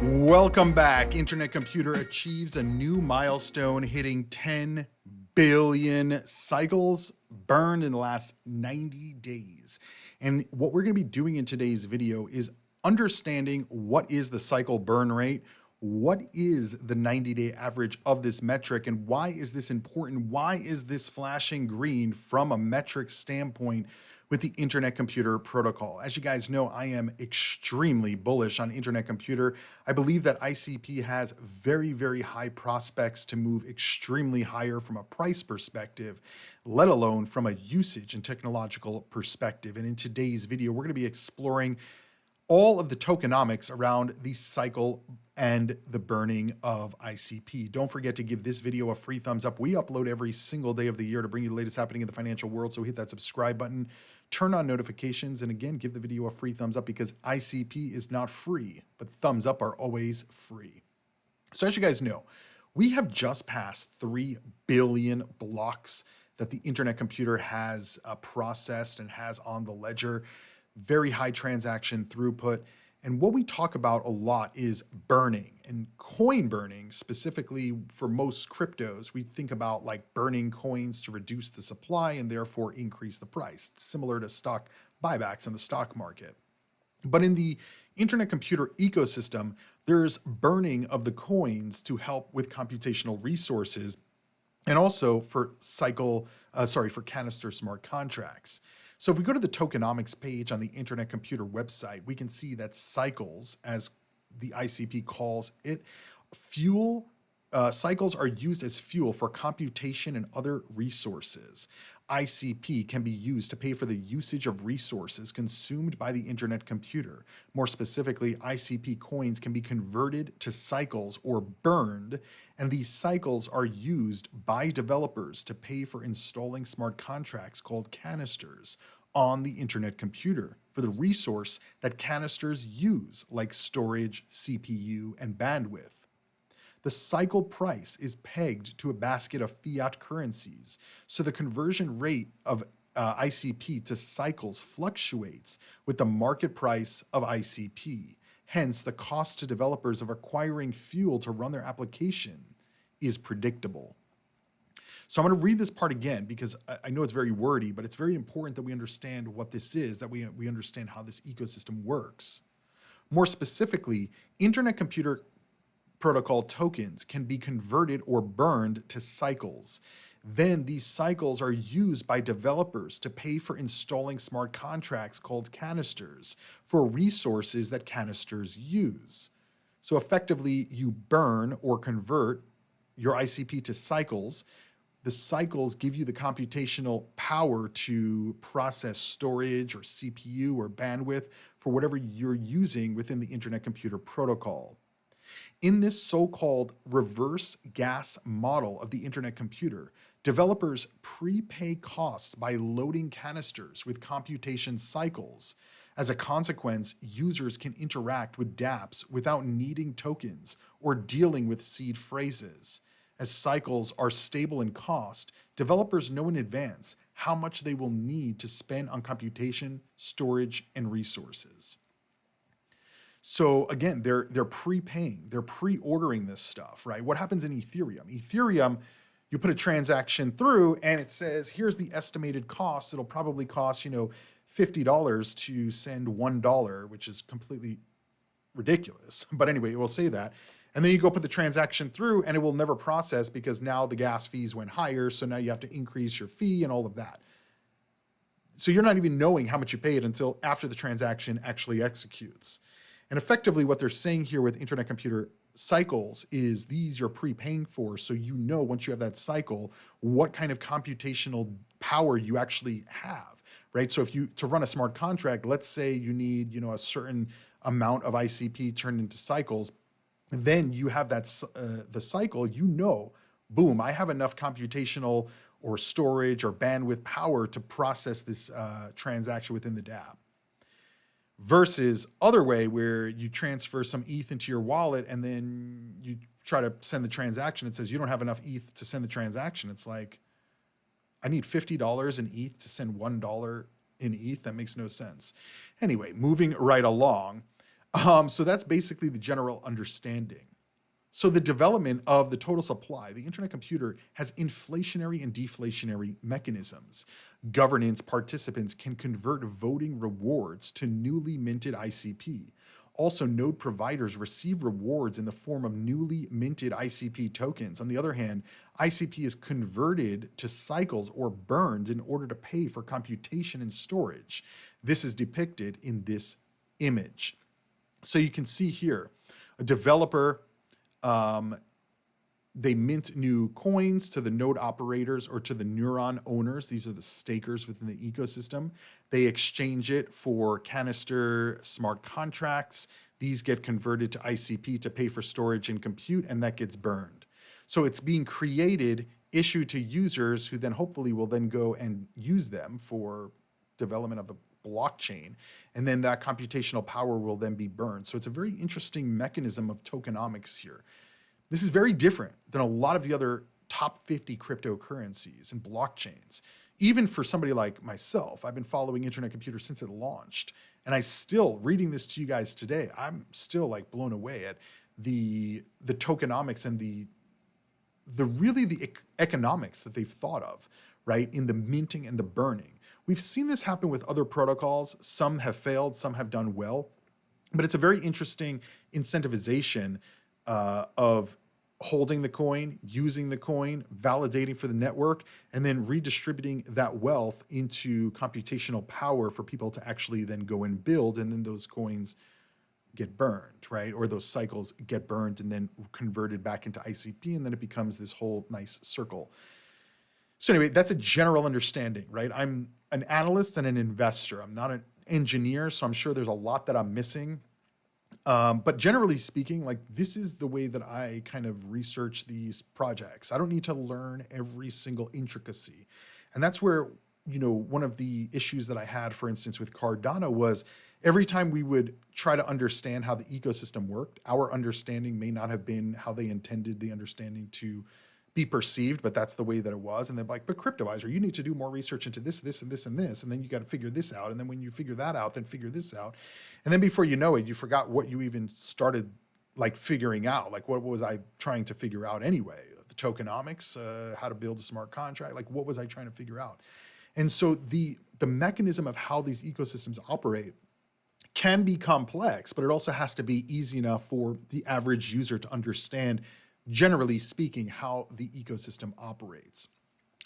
Welcome back. Internet Computer achieves a new milestone, hitting 10 billion cycles burned in the last 90 days. And what we're going to be doing in today's video is understanding what is the cycle burn rate, what is the 90-day average of this metric, and why is this important? Why is this flashing green from a metric standpoint with the Internet Computer Protocol? As you guys know, I am extremely bullish on Internet Computer. I believe that ICP has very, very high prospects to move extremely higher from a price perspective, let alone from a usage and technological perspective. And in today's video, we're going to be exploring all of the tokenomics around the cycle and the burning of ICP. Don't forget to give this video a free thumbs up. We upload every single day of the year to bring you the latest happening in the financial world. So hit that subscribe button, turn on notifications, and again, give the video a free thumbs up because ICP is not free, but thumbs up are always free. So as you guys know, we have just passed 3 billion blocks that the Internet Computer has processed and has on the ledger. Very high transaction throughput. And what we talk about a lot is burning and coin burning. Specifically for most cryptos, we think about like burning coins to reduce the supply and therefore increase the price, similar to stock buybacks in the stock market. But in the Internet Computer ecosystem, there's burning of the coins to help with computational resources and also for for canister smart contracts. So if we go to the tokenomics page on the Internet Computer website, we can see that cycles, as the ICP calls it, cycles are used as fuel for computation and other resources. ICP can be used to pay for the usage of resources consumed by the Internet Computer. More specifically, ICP coins can be converted to cycles or burned, and these cycles are used by developers to pay for installing smart contracts called canisters on the Internet Computer for the resource that canisters use, like storage, CPU, and bandwidth. The cycle price is pegged to a basket of fiat currencies, so the conversion rate of ICP to cycles fluctuates with the market price of ICP. Hence, the cost to developers of acquiring fuel to run their application is predictable. So I'm going to read this part again because I know it's very wordy, but it's very important that we understand what this is, that we understand how this ecosystem works. More specifically, Internet Computer Protocol tokens can be converted or burned to cycles. Then these cycles are used by developers to pay for installing smart contracts called canisters for resources that canisters use. So effectively, you burn or convert your ICP to cycles. The cycles give you the computational power to process storage or CPU or bandwidth for whatever you're using within the Internet Computer Protocol. In this so-called reverse gas model of the Internet Computer, developers prepay costs by loading canisters with computation cycles. As a consequence, users can interact with dApps without needing tokens or dealing with seed phrases. As cycles are stable in cost, developers know in advance how much they will need to spend on computation, storage, and resources. So again, they're prepaying, they're pre-ordering this stuff, right? What happens in Ethereum? Ethereum, you put a transaction through and it says, here's the estimated cost. It'll probably cost, $50 to send $1, which is completely ridiculous. But anyway, it will say that. And then you go put the transaction through and it will never process because now the gas fees went higher. So now you have to increase your fee and all of that. So you're not even knowing how much you paid until after the transaction actually executes. And effectively what they're saying here with Internet Computer cycles is these you're prepaying for, so you know once you have that cycle, what kind of computational power you actually have, right? So if to run a smart contract, let's say you need, a certain amount of ICP turned into cycles, then you have that, the cycle, boom, I have enough computational or storage or bandwidth power to process this transaction within the dApp. Versus other way where you transfer some ETH into your wallet and then you try to send the transaction. It says you don't have enough ETH to send the transaction. It's like, I need $50 in ETH to send $1 in ETH. That makes no sense. Anyway, moving right along. So that's basically the general understanding. So the development of the total supply, the internet computer has inflationary and deflationary mechanisms. Governance participants can convert voting rewards to newly minted ICP. Also, node providers receive rewards in the form of newly minted ICP tokens. On the other hand, ICP is converted to cycles or burned in order to pay for computation and storage. This is depicted in this image. So you can see here a developer, um, they mint new coins to the node operators or to the neuron owners. These are the stakers within the ecosystem. They exchange it for canister smart contracts. These get converted to ICP to pay for storage and compute, and that gets burned. So it's being created, issued to users who then hopefully will then go and use them for development of the blockchain. And then that computational power will then be burned. So it's a very interesting mechanism of tokenomics here. This is very different than a lot of the other top 50 cryptocurrencies and blockchains. Even for somebody like myself, I've been following Internet Computer since it launched. And I still, reading this to you guys today, I'm still like blown away at the tokenomics and the really the economics that they've thought of, right, in the minting and the burning. We've seen this happen with other protocols. Some have failed, some have done well, but it's a very interesting incentivization of holding the coin, using the coin, validating for the network, and then redistributing that wealth into computational power for people to actually then go and build, and then those coins get burned, right? Or those cycles get burned and then converted back into ICP, and then it becomes this whole nice circle. So anyway, that's a general understanding, right? I'm an analyst and an investor. I'm not an engineer, so I'm sure there's a lot that I'm missing. But generally speaking, like this is the way that I kind of research these projects. I don't need to learn every single intricacy. And that's where, one of the issues that I had, for instance, with Cardano was every time we would try to understand how the ecosystem worked, our understanding may not have been how they intended the understanding to be perceived, but that's the way that it was. And they're like, but Cryptoviser, you need to do more research into this, this, and this, and this. And then you got to figure this out. And then when you figure that out, then figure this out. And then before you know it, you forgot what you even started like figuring out. Like, what was I trying to figure out anyway? The tokenomics, how to build a smart contract. Like, what was I trying to figure out? And so the mechanism of how these ecosystems operate can be complex, but it also has to be easy enough for the average user to understand, generally speaking, how the ecosystem operates.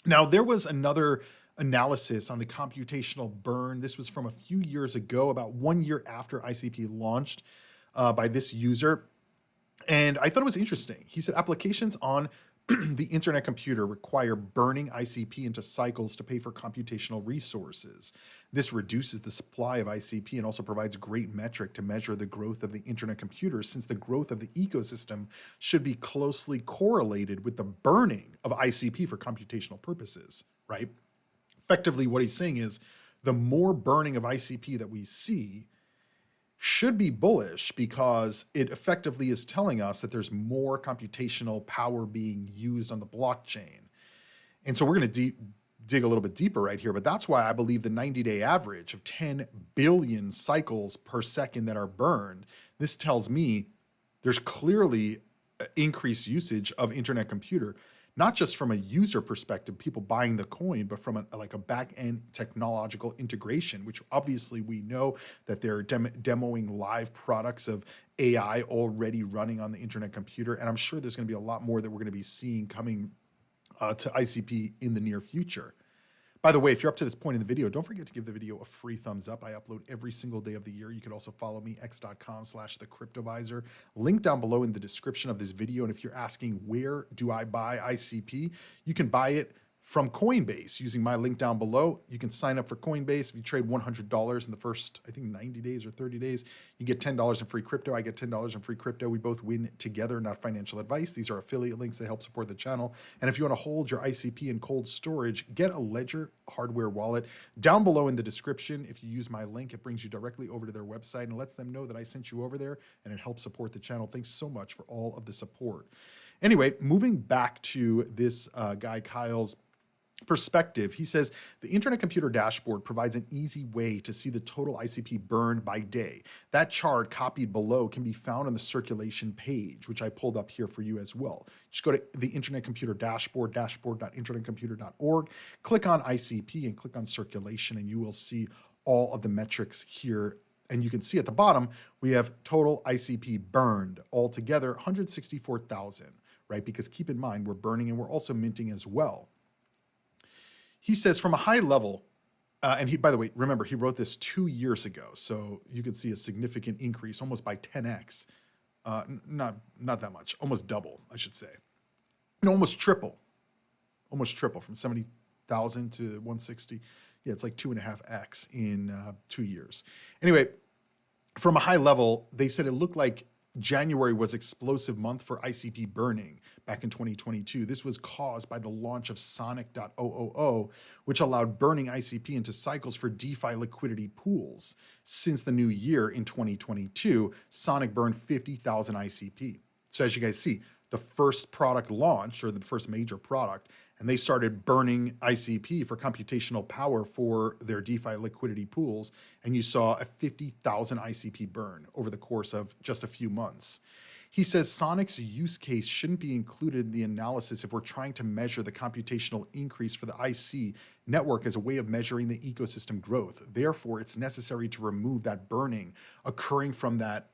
Now, there was another analysis on the computational burn. This was from a few years ago, about 1 year after ICP launched, by this user. And I thought it was interesting. He said applications on the internet computer require burning ICP into cycles to pay for computational resources. This reduces the supply of ICP and also provides a great metric to measure the growth of the internet computer, since the growth of the ecosystem should be closely correlated with the burning of ICP for computational purposes, right? Effectively, what he's saying is the more burning of ICP that we see should be bullish, because it effectively is telling us that there's more computational power being used on the blockchain. And so we're going to dig a little bit deeper right here, but that's why I believe the 90-day average of 10 billion cycles per second that are burned, this tells me there's clearly increased usage of internet computer, not just from a user perspective, people buying the coin, but from a back-end technological integration, which obviously we know that they're demoing live products of AI already running on the internet computer. And I'm sure there's going to be a lot more that we're going to be seeing coming to ICP in the near future. By the way, if you're up to this point in the video, don't forget to give the video a free thumbs up. I upload every single day of the year. You can also follow me, x.com/thecryptoviser. Link down below in the description of this video. And if you're asking where do I buy ICP, you can buy it from Coinbase using my link down below. You can sign up for Coinbase. If you trade $100 in the first, I think, 90 days or 30 days, you get $10 in free crypto. I get $10 in free crypto. We both win together, not financial advice. These are affiliate links that help support the channel. And if you want to hold your ICP in cold storage, get a Ledger hardware wallet down below in the description. If you use my link, it brings you directly over to their website and lets them know that I sent you over there, and it helps support the channel. Thanks so much for all of the support. Anyway, moving back to this guy, Kyle's perspective, he says the Internet Computer Dashboard provides an easy way to see the total ICP burned by day. That chart copied below can be found on the circulation page, which I pulled up here for you as well. Just go to the Internet Computer Dashboard, dashboard.internetcomputer.org, click on ICP and click on circulation, and you will see all of the metrics here. And you can see at the bottom, we have total ICP burned altogether, 164,000, right? Because keep in mind, we're burning and we're also minting as well. He says from a high level, and he, by the way, remember, he wrote this 2 years ago. So you can see a significant increase, almost by 10x. Not that much, almost double, I should say. Almost triple from 70,000 to 160. Yeah, it's like 2.5x in 2 years. Anyway, from a high level, they said it looked like January was explosive month for ICP burning back in 2022. This was caused by the launch of Sonic.000, which allowed burning ICP into cycles for DeFi liquidity pools. Since the new year in 2022, Sonic burned 50,000 ICP. So as you guys see, the first product launched, or the first major product, and they started burning ICP for computational power for their DeFi liquidity pools, and you saw a 50,000 ICP burn over the course of just a few months. He says Sonic's use case shouldn't be included in the analysis if we're trying to measure the computational increase for the IC network as a way of measuring the ecosystem growth. Therefore, it's necessary to remove that burning occurring from that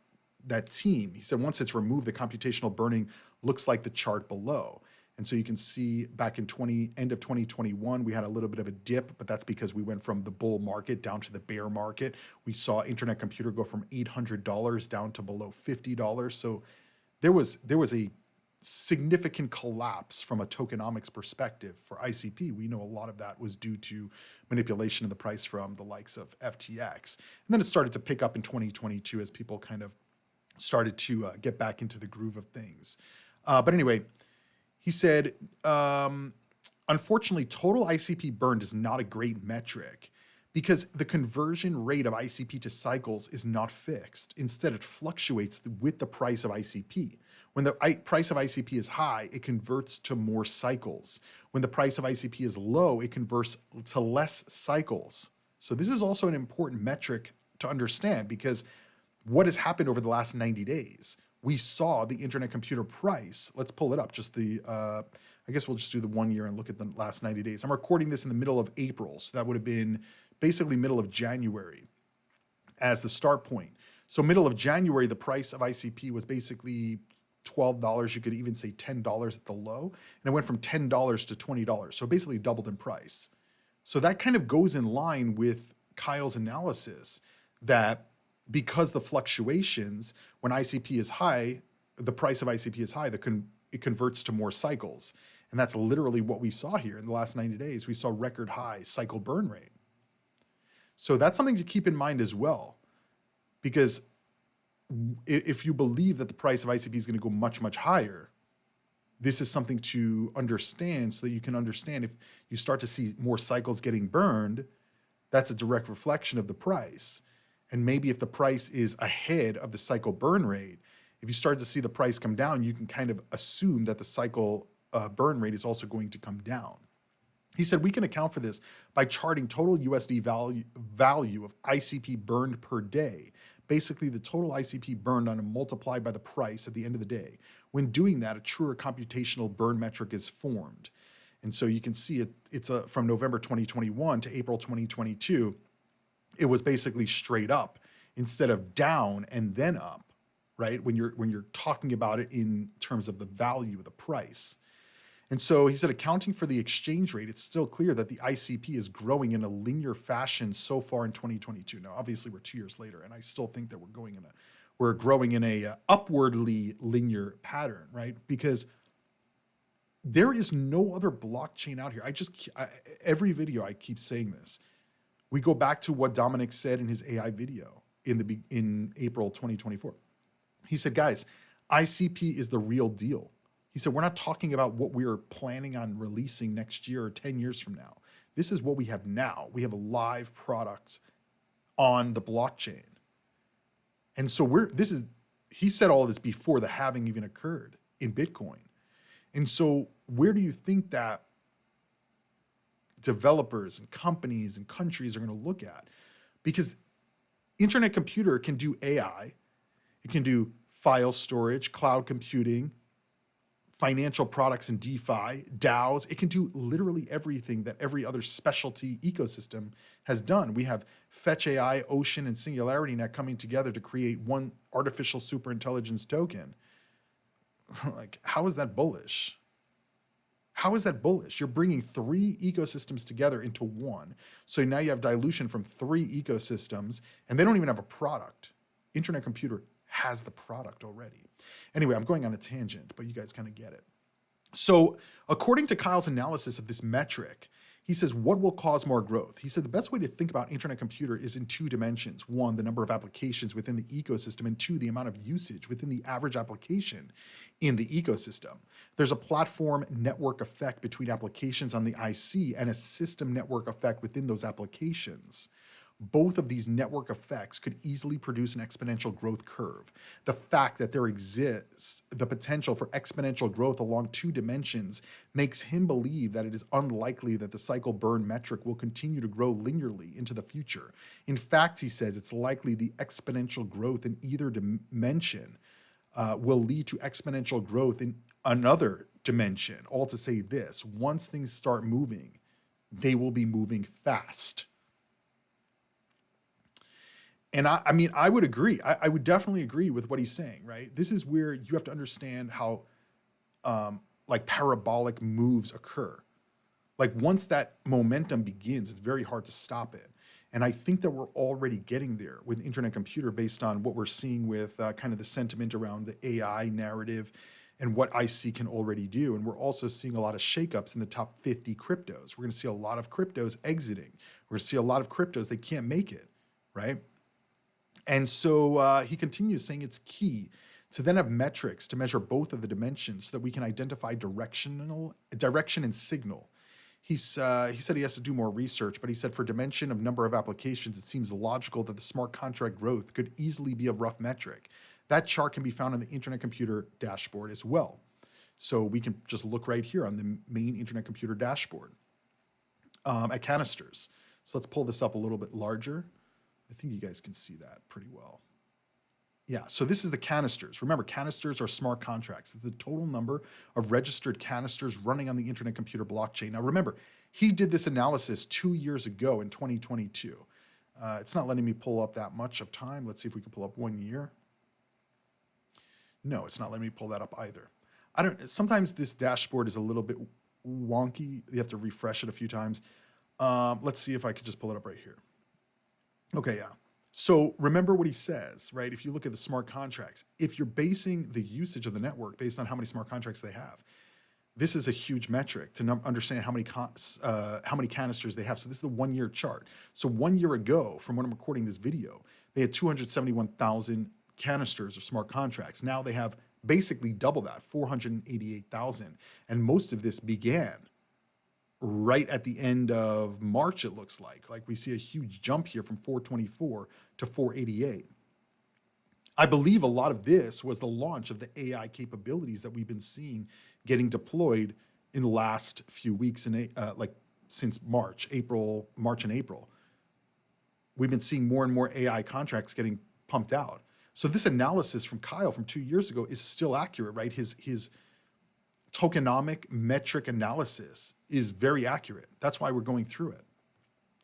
team. He said once it's removed, the computational burning looks like the chart below. And so you can see back in end of 2021, we had a little bit of a dip, but that's because we went from the bull market down to the bear market. We saw Internet Computer go from $800 down to below $50. So there was a significant collapse from a tokenomics perspective for ICP. We know a lot of that was due to manipulation of the price from the likes of FTX. And then it started to pick up in 2022 as people kind of started to get back into the groove of things. But anyway, he said, unfortunately, total ICP burned is not a great metric because the conversion rate of ICP to cycles is not fixed. Instead, it fluctuates with the price of ICP. When the price of ICP is high, it converts to more cycles. When the price of ICP is low, it converts to less cycles. So this is also an important metric to understand because what has happened over the last 90 days? We saw the Internet Computer price. Let's pull it up. Just I guess we'll just do the 1 year and look at the last 90 days. I'm recording this in the middle of April, so that would have been basically middle of January as the start point. So middle of January, the price of ICP was basically $12. You could even say $10 at the low, and it went from $10 to $20. So basically doubled in price. So that kind of goes in line with Kyle's analysis that because the fluctuations, when ICP is high, the price of ICP is high, it converts to more cycles. And that's literally what we saw here in the last 90 days. We saw record high cycle burn rate. So that's something to keep in mind as well, because if you believe that the price of ICP is going to go much, much higher, this is something to understand so that you can understand if you start to see more cycles getting burned, that's a direct reflection of the price. And maybe if the price is ahead of the cycle burn rate, if you start to see the price come down, you can kind of assume that the cycle burn rate is also going to come down. He said we can account for this by charting total USD value of ICP burned per day, basically the total ICP burned on and multiplied by the price at the end of the day. When doing that, a truer computational burn metric is formed. And so you can see it's from November 2021 to April 2022, it was basically straight up instead of down and then up, right? When you're talking about it in terms of the value of the price. And so he said, accounting for the exchange rate, it's still clear that the ICP is growing in a linear fashion so far in 2022. Now, obviously, we're 2 years later, and I still think that we're growing in a upwardly linear pattern, right? Because there is no other blockchain out here. Every video I keep saying this. We go back to what Dominic said in his AI video in April 2024. He said, guys, ICP is the real deal. He said, we're not talking about what we're planning on releasing next year or 10 years from now. This is what we have now. We have a live product on the blockchain. And so he said all of this before the halving even occurred in Bitcoin. And so where do you think that developers and companies and countries are going to look at, because internet computer can do AI, it can do file storage, cloud computing, financial products and DeFi, DAOs. It can do literally everything that every other specialty ecosystem has done. We have Fetch AI, Ocean, and SingularityNet coming together to create one artificial superintelligence token. Like, how is that bullish? How is that bullish? You're bringing three ecosystems together into one. So now you have dilution from three ecosystems, and they don't even have a product. Internet computer has the product already. Anyway, I'm going on a tangent, but you guys kind of get it. So according to Kyle's analysis of this metric, he says, what will cause more growth? He said the best way to think about internet computer is in two dimensions. One, the number of applications within the ecosystem, and two, the amount of usage within the average application in the ecosystem. There's a platform network effect between applications on the IC and a system network effect within those applications. Both of these network effects could easily produce an exponential growth curve. The fact that there exists the potential for exponential growth along two dimensions makes him believe that it is unlikely that the cycle burn metric will continue to grow linearly into the future. In fact, he says it's likely the exponential growth in either dimension will lead to exponential growth in another dimension. All to say this: once things start moving, they will be moving fast. And I mean, I would agree. I would definitely agree with what he's saying, right? This is where you have to understand how like parabolic moves occur. Like once that momentum begins, it's very hard to stop it. And I think that we're already getting there with internet computer based on what we're seeing with kind of the sentiment around the AI narrative and what IC can already do. And we're also seeing a lot of shakeups in the top 50 cryptos. We're going to see a lot of cryptos exiting. We're going to see a lot of cryptos, they can't make it, right? And so he continues saying it's key to then have metrics to measure both of the dimensions so that we can identify direction and signal. He said he has to do more research, but he said for dimension of number of applications, it seems logical that the smart contract growth could easily be a rough metric. That chart can be found on the Internet Computer dashboard as well. So we can just look right here on the main Internet Computer dashboard at canisters. So let's pull this up a little bit larger. I think you guys can see that pretty well. Yeah, so this is the canisters. Remember, canisters are smart contracts. It's the total number of registered canisters running on the Internet Computer blockchain. Now remember, he did this analysis 2 years ago in 2022. It's not letting me pull up that much of time. Let's see if we can pull up 1 year. No, it's not letting me pull that up either. Sometimes this dashboard is a little bit wonky. You have to refresh it a few times. Let's see if I could just pull it up right here. Okay, yeah. So remember what he says, right? If you look at the smart contracts, if you're basing the usage of the network based on how many smart contracts they have, this is a huge metric to understand how many canisters they have. So this is the 1 year chart. So 1 year ago, from when I'm recording this video, they had 271,000 canisters or smart contracts. Now they have basically double that, 488,000. And most of this began right at the end of March, it looks like. Like we see a huge jump here from 424 to 488. I believe a lot of this was the launch of the AI capabilities that we've been seeing getting deployed in the last few weeks, like since March and April. We've been seeing more and more AI contracts getting pumped out. So this analysis from Kyle from 2 years ago is still accurate, right? His tokenomic metric analysis is very accurate. That's why we're going through it.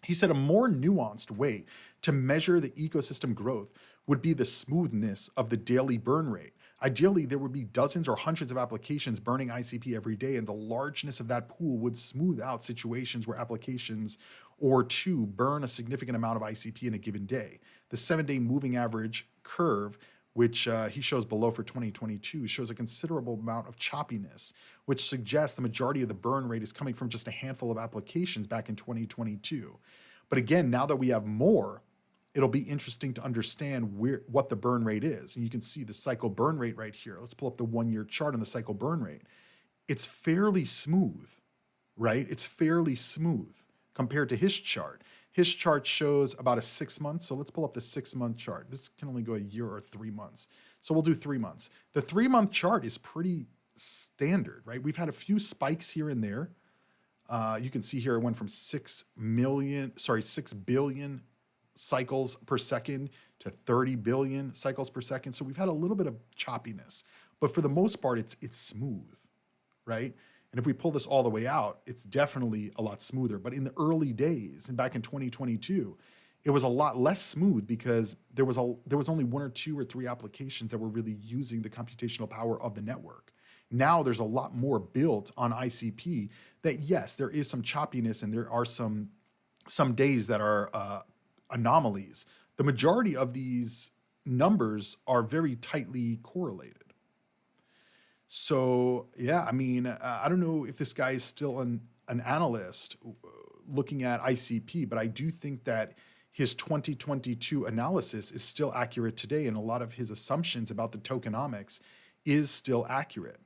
He said a more nuanced way to measure the ecosystem growth would be the smoothness of the daily burn rate. Ideally, there would be dozens or hundreds of applications burning ICP every day, and the largeness of that pool would smooth out situations where applications or two burn a significant amount of ICP in a given day. The 7-day moving average curve, which he shows below for 2022, shows a considerable amount of choppiness, which suggests the majority of the burn rate is coming from just a handful of applications back in 2022. But again, now that we have more, it'll be interesting to understand what the burn rate is. And you can see the cycle burn rate right here. Let's pull up the 1 year chart on the cycle burn rate. It's fairly smooth, right? It's fairly smooth compared to his chart. His chart shows about a 6 months. So let's pull up the 6 month chart. This can only go a year or 3 months. So we'll do 3 months. The 3 month chart is pretty standard, right? We've had a few spikes here and there. You can see here it went from 6 billion cycles per second to 30 billion cycles per second. So we've had a little bit of choppiness, but for the most part, it's smooth, right? And if we pull this all the way out, it's definitely a lot smoother. But in the early days and back in 2022, it was a lot less smooth because there was only one or two or three applications that were really using the computational power of the network. Now there's a lot more built on ICP that, yes, there is some choppiness and there are some days that are anomalies. The majority of these numbers are very tightly correlated. So yeah, I mean, I don't know if this guy is still an analyst looking at ICP, but I do think that his 2022 analysis is still accurate today, and a lot of his assumptions about the tokenomics is still accurate.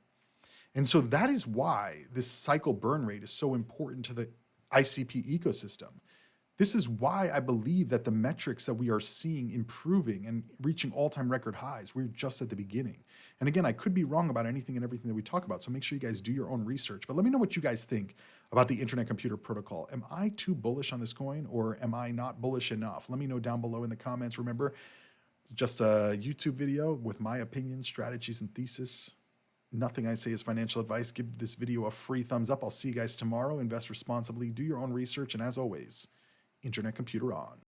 And so that is why this cycle burn rate is so important to the ICP ecosystem. This is why I believe that the metrics that we are seeing improving and reaching all-time record highs, we're just at the beginning. And again, I could be wrong about anything and everything that we talk about, so make sure you guys do your own research. But let me know what you guys think about the Internet Computer Protocol. Am I too bullish on this coin, or am I not bullish enough? Let me know down below in the comments. Remember, just a YouTube video with my opinions, strategies, and thesis. Nothing I say is financial advice. Give this video a free thumbs up. I'll see you guys tomorrow. Invest responsibly, do your own research, and as always, Internet Computer on.